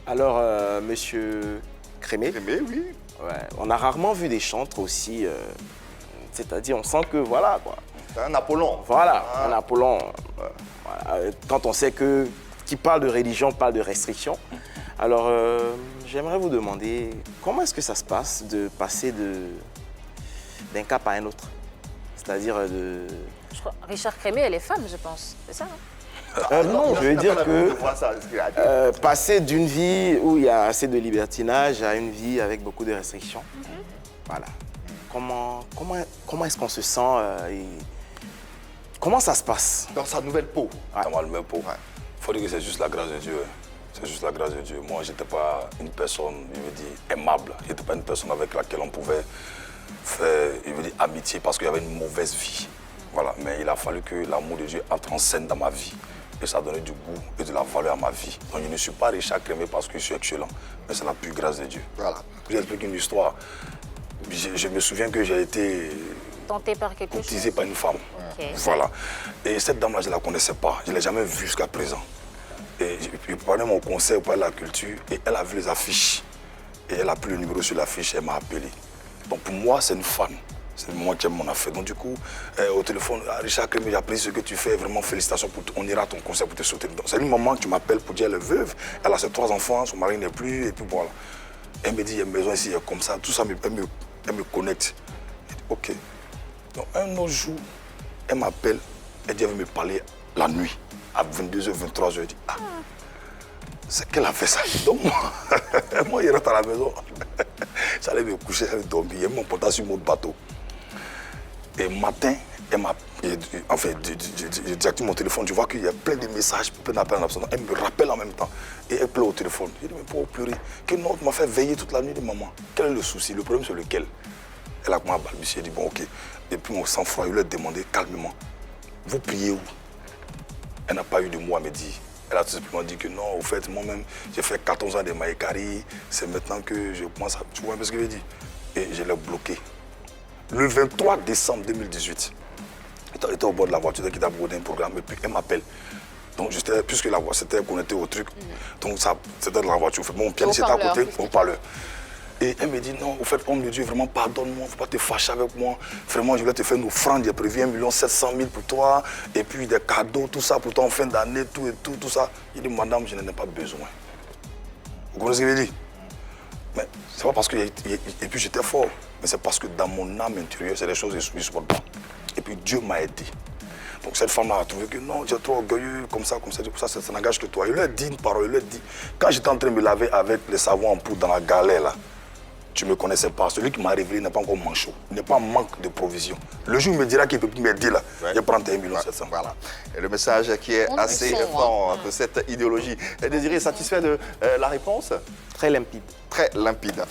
Alors, monsieur Crémé, Oui. ouais, on a rarement vu des chantres aussi, c'est-à-dire on sent que voilà quoi. C'est un Apollon. Voilà, un Apollon. Voilà, quand on sait que qui parle de religion parle de restriction. Alors, j'aimerais vous demander comment est-ce que ça se passe de passer d'un cap à un autre? C'est-à-dire de... Je crois, Richard Crémé, elle est femme, je pense. C'est ça, hein? non, je veux dire que Ça, ce qu'il a dit. passer d'une vie où il y a assez de libertinage à une vie avec beaucoup de restrictions. Voilà. Comment est-ce qu'on se sent et comment ça se passe? Dans sa nouvelle peau. Dans ma nouvelle peau. Faut dire que c'est juste la grâce de Dieu. C'est juste la grâce de Dieu. Moi, je n'étais pas une personne, je veux dire, aimable. Je n'étais pas une personne avec laquelle on pouvait faire, je veux dire, amitié parce qu'il y avait une mauvaise vie. Voilà. Mais il a fallu que l'amour de Dieu entre en scène dans ma vie. Et ça a donné du goût et de la valeur à ma vie. Donc, je ne suis pas Richard Crémé parce que je suis excellent. Mais c'est la pure grâce de Dieu. Voilà. Je vous explique une histoire. Je me souviens que j'ai été Tenté par quelque chose. courtisé par une femme. Ok. Voilà. Et cette dame-là, je ne la connaissais pas. Je ne l'ai jamais vue jusqu'à présent. Et je prenais mon conseil au palais de la culture et elle a vu les affiches. Et elle a pris le numéro sur l'affiche et elle m'a appelé. Donc pour moi, c'est une fan. C'est moi qui aime mon affaire. Donc du coup, au téléphone, Richard Crémé, j'apprécie ce que tu fais. Vraiment, félicitations. On ira à ton concert pour te soutenir. C'est une maman qui m'appelle pour dire elle est veuve. Elle a ses 3 enfants, son mari n'est plus. Et puis voilà. Elle me dit, il y a une maison ici, comme ça. Tout ça, elle me connecte. Je dis, ok. Donc un autre jour, elle m'appelle. Elle dit, elle veut me parler la nuit. À 22h, 23h, je dis, ah, c'est qu'elle a fait ça. Donc moi, je rentre à la maison. J'allais me coucher, j'allais dormir. Elle m'a porté sur mon bateau. Et matin, elle m'a... En fait, j'ai désactivé mon téléphone. Je vois qu'il y a plein de messages, plein d'appels en absence. Elle me rappelle en même temps. Et elle pleure au téléphone. Je dis, mais pourquoi pleurer? Quel autre m'a fait veiller toute la nuit de maman? Quel est le souci? Le problème, c'est lequel? Elle a commencé à balbutier. Elle dit, bon, ok. Et puis, mon sang-froid, je lui ai demandé calmement, vous priez où? Elle n'a pas eu de mots à me dire. Elle a tout simplement dit que non, au fait, moi-même, j'ai fait 14 ans de Maïkari. C'est maintenant que je commence à... Tu vois un peu ce que je veux dire? Et je l'ai bloqué. Le 23 décembre 2018, j'étais au bord de la voiture, qui t'a abordé un programme, et puis elle m'appelle. Donc, puisque la voiture c'était connecté au truc, donc c'était dans la voiture. Mon piano c'était à côté, au parleur. Et elle me dit, non, au fait, homme de Dieu, vraiment, pardonne-moi, il ne faut pas te fâcher avec moi. Vraiment, je vais te faire une offrande, j'ai prévu 1 700 000 pour toi, et puis des cadeaux, tout ça pour toi en fin d'année, tout ça. Il dit, madame, je n'en ai pas besoin. Vous comprenez ce que je veux dire? Mais c'est pas parce que... Et puis j'étais fort, mais c'est parce que dans mon âme intérieure, c'est des choses que je ne supporte pas. Et puis Dieu m'a aidé. Donc cette femme a trouvé que non, tu es trop orgueilleux, comme ça, pour ça n'engage que toi. Je lui ai dit une parole, je lui ai dit, quand j'étais en train de me laver avec le savon en poudre dans la galère là, tu ne me connaissais pas. Celui qui m'a révélé n'est pas encore manchot. Il n'est pas en manque de provision. Le jour où il me dira qu'il ne peut plus m'aider là, je prends tes 1 700 000. Voilà. Et le message qui est assez fort de cette idéologie. Désiré, satisfait de la réponse? Très limpide. Très limpide.